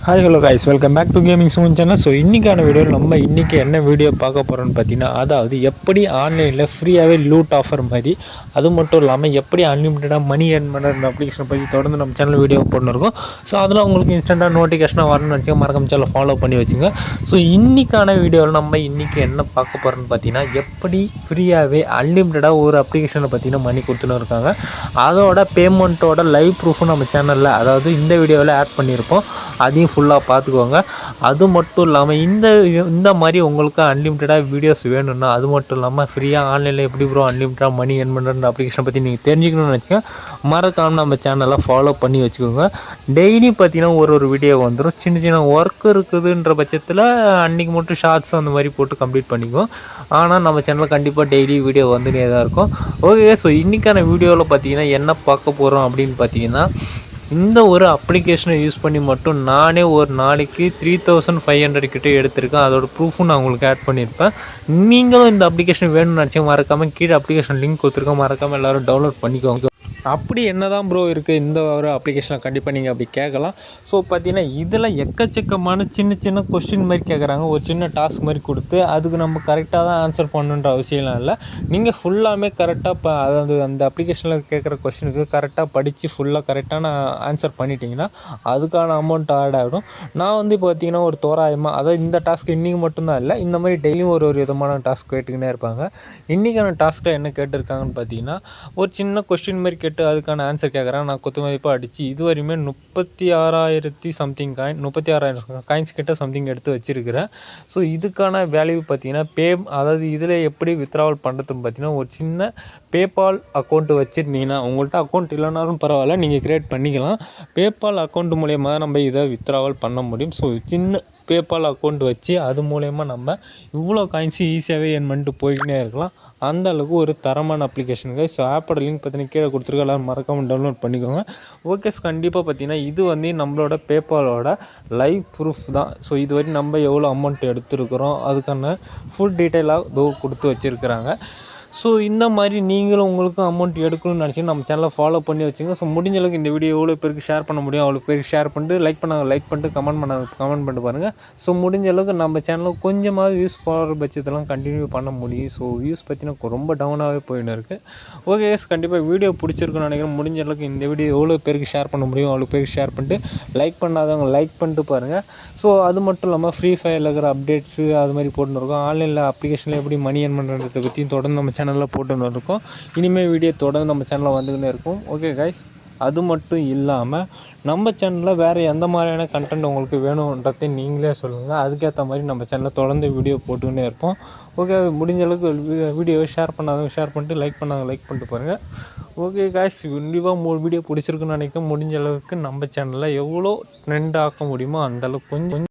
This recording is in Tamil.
Hi hello guys, welcome back to gaming soon channel. So இன்றைக்கான வீடியோவில் நம்ம இன்றைக்கி என்ன வீடியோ பார்க்க போகிறோம்னு பார்த்தீங்கன்னா, அதாவது எப்படி ஆன்லைனில் ஃப்ரீயாகவே லூட் ஆஃபர் மாதிரி, அது மட்டும் இல்லாமல் எப்படி அன்லிமிட்டடாக மணி ஏர்ன் பண்ணுற அப்ளிகேஷனை பற்றி தொடர்ந்து நம்ம சேனல் வீடியோ போட்டுருக்கோம். ஸோ அதெல்லாம் உங்களுக்கு இன்ஸ்டண்ட்டாக நோட்டிஃபிகேஷனாக வரணும்னு வச்சுங்க, மறக்காம சேனல் ஃபாலோ பண்ணி வச்சுங்க. ஸோ இன்றைக்கான வீடியோவில் நம்ம இன்றைக்கி என்ன பார்க்க போகிறோம்னு பார்த்தீங்கன்னா, எப்படி ஃப்ரீயாகவே அன்லிமிட்டடாக ஒரு அப்ளிகேஷனை பார்த்தீங்கன்னா மணி கொடுத்துன்னு இருக்காங்க. அதோட பேமெண்ட்டோட லைவ் ப்ரூஃபும் நம்ம சேனலில், அதாவது இந்த வீடியோவில் ஆட் பண்ணியிருப்போம். அதையும் ஃபுல்லாக பார்த்துக்கோங்க. அது மட்டும் இல்லாமல் இந்த மாதிரி உங்களுக்கு அன்லிமிட்டடாக வீடியோஸ் வேணும்னா, அது மட்டும் இல்லாமல் ஃப்ரீயாக ஆன்லைனில் எப்படி அன்லிமிட்டடாக மணி ஏர்ன் பண்ணுற அப்ளிகேஷன் பற்றி நீங்கள் தெரிஞ்சுக்கணும்னு வச்சுக்கோங்க. மறக்காமல் நம்ம சேனலை ஃபாலோ பண்ணி வச்சுக்கோங்க. டெய்லி பார்த்தீங்கன்னா ஒரு வீடியோ வந்துடும். சின்ன சின்ன ஒர்க் இருக்குதுன்ற பட்சத்தில் அன்றைக்கி மட்டும் ஷார்ட்ஸ் அந்த மாதிரி போட்டு கம்ப்ளீட் பண்ணிக்குவோம். ஆனால் நம்ம சேனலில் கண்டிப்பாக டெய்லி வீடியோ வந்துனே தான் இருக்கும். ஓகே, ஸோ இன்றைக்கான வீடியோவில் பார்த்தீங்கன்னா என்ன பார்க்க போகிறோம் அப்படின்னு பார்த்தீங்கன்னா, இந்த ஒரு அப்ளிகேஷனை யூஸ் பண்ணி மட்டும் நானே ஒரு நாளைக்கு 3500 கிட்டே எடுத்திருக்கேன். அதோட ப்ரூஃபும் நான் உங்களுக்கு ஆட் பண்ணியிருப்பேன். நீங்களும் இந்த அப்ளிகேஷன் வேணும்னு நினச்சி மறக்காமல் கீழே அப்ளிகேஷன் லிங்க் கொடுத்துருக்கேன், மறக்காமல் எல்லோரும் டவுன்லோட் பண்ணிக்கோங்க. அப்படி என்ன தான் ப்ரோ இருக்குது இந்த ஒரு அப்ளிகேஷனில் கண்டிப்பாக நீங்கள் அப்படி கேட்கலாம். ஸோ பார்த்தீங்கன்னா இதில் எக்கச்சக்கமான சின்ன சின்ன கொஸ்டின் மாதிரி கேட்குறாங்க. ஒரு சின்ன டாஸ்க் மாதிரி கொடுத்து அதுக்கு நம்ம கரெக்டாக தான் ஆன்சர் பண்ணணுன்ற அவசியம்லாம் இல்லை. நீங்கள் ஃபுல்லாமே கரெக்டாக அதாவது அந்த அப்ளிகேஷனில் கேட்குற கொஸ்டினுக்கு கரெக்டாக படித்து ஃபுல்லாக கரெக்டான ஆன்சர் பண்ணிட்டீங்கன்னா அதுக்கான அமௌண்ட் ஆட் ஆகிடும். நான் வந்து இப்போ பார்த்தீங்கன்னா ஒரு தோராயமாக, அதாவது இந்த டாஸ்க் இன்றைக்கி மட்டும்தான் இல்லை, இந்த மாதிரி டெய்லியும் ஒரு விதமான டாஸ்க் கேட்டுக்கினே இருப்பாங்க. இன்றைக்கான டாஸ்க்கில் என்ன கேட்டிருக்காங்கன்னு பார்த்தீங்கன்னா, ஒரு சின்ன கொஸ்டின் மாதிரி அதுக்கான ஆன்சர் கேட்குறேன். நான் குத்து மதிப்பாக அடித்து இதுவரையுமே 36,000 சம்திங் காயின், 36,000 காயின்ஸ் கிட்ட சம்திங் எடுத்து வச்சுருக்கிறேன். ஸோ இதுக்கான வேல்யூ பார்த்தீங்கன்னா அதாவது இதில் எப்படி வித்ட்ராவல் பண்ணுறதுன்னு பார்த்தீங்கன்னா, ஒரு சின்ன பேபால் அக்கௌண்ட்டு வச்சுருந்தீங்கன்னா, உங்கள்கிட்ட அக்கௌண்ட் இல்லைனாலும் பரவாயில்ல, நீங்கள் க்ரியேட் பண்ணிக்கலாம். பேபால் அக்கௌண்ட் மூலயமா நம்ம இதை வித்ட்ராவல் பண்ண முடியும். ஸோ சின்ன பேபால் அக்கௌண்ட் வச்சு அது மூலயமா நம்ம இவ்வளோ காயின்ஸு ஈஸியாகவே ஏர்ன் பண்ணிட்டு போய்கிட்டே இருக்கலாம். அந்த அளவுக்கு ஒரு தரமான அப்ளிகேஷனுங்க. ஸோ ஆப்போட லிங்க் பார்த்தீங்கன்னா கீழே கொடுத்துருக்க, எல்லோரும் மறக்காமல் டவுன்லோட் பண்ணிக்கோங்க. ஓகே, கண்டிப்பாக பார்த்தீங்கன்னா இது வந்து நம்மளோட பேபாலோட லைவ் ப்ரூஃப் தான். ஸோ இதுவரை நம்ம எவ்வளோ அமௌண்ட் எடுத்துருக்குறோம் அதுக்கான ஃபுல் டீட்டெயிலாக கொடுத்து வச்சுருக்குறாங்க. ஸோ இந்த மாதிரி நீங்களும் உங்களுக்கும் அமௌண்ட் எடுக்கணும்னு நினச்சிங்கன்னா நம்ம சேனலை ஃபாலோ பண்ணி வச்சுங்க. ஸோ முடிஞ்ச அளவுக்கு இந்த வீடியோ எவ்வளோ பேருக்கு ஷேர் பண்ண முடியும் அவ்வளோ பேருக்கு ஷேர் பண்ணிட்டு, லைக் பண்ணிட்டு கமெண்ட் பண்ணிட்டு பாருங்கள். ஸோ முடிஞ்ச அளவுக்கு நம்ம சேனலில் கொஞ்சமாவது வியூஸ் போகிற பட்சத்தெல்லாம் கண்டினியூ பண்ண முடியும். ஸோ வியூஸ் பார்த்தீங்கன்னா ரொம்ப டவுனாகவே போயின்னு இருக்குது. ஓகே, கண்டிப்பாக வீடியோ பிடிச்சிருக்குன்னு நினைக்கிறேன். முடிஞ்ச அளவுக்கு இந்த வீடியோ எவ்வளோ பேருக்கு ஷேர் பண்ண முடியும் அவ்வளோ பேருக்கு ஷேர் பண்ணிட்டு, லைக் பண்ணாதவங்க லைக் பண்ணிட்டு பாருங்கள். ஸோ அது மட்டும் இல்லாமல் ஃப்ரீ ஃபயரில் இருக்கிற அப்டேட்ஸு அது மாதிரி போட்டுன்னு இருக்கோம். ஆன்லைனில் அப்ளிகேஷனில் எப்படி மணி ஏர்ன் பண்ணுறதை பற்றியும் தொடர்ந்து நம்ம சேனலில் போட்டுன்னு இருக்கோம். இனிமேல் வீடியோ தொடர்ந்து நம்ம சேனலில் வந்துக்கிட்டே இருக்கும். ஓகே கைஸ், அது மட்டும் இல்லாமல் நம்ம சேனலில் வேறு எந்த மாதிரியான கண்டென்ட் உங்களுக்கு வேணுன்றதையும் நீங்களே சொல்லுங்கள். அதுக்கேற்ற மாதிரி நம்ம சேனலில் தொடர்ந்து வீடியோ போட்டுக்கிட்டே இருப்போம். ஓகே, முடிஞ்ச அளவுக்கு வீடியோவை ஷேர் பண்ணாதவங்க ஷேர் பண்ணிட்டு, லைக் பண்ணாதவங்க லைக் பண்ணிட்டு பாருங்கள். ஓகே கைஸ், கண்டிப்பாக வீடியோ பிடிச்சிருக்குன்னு நினைக்கிறேன். முடிஞ்ச அளவுக்கு நம்ம சேனலில் எவ்வளோ ட்ரெண்ட் ஆக்க முடியுமோ அந்தளவுக்கு கொஞ்சம்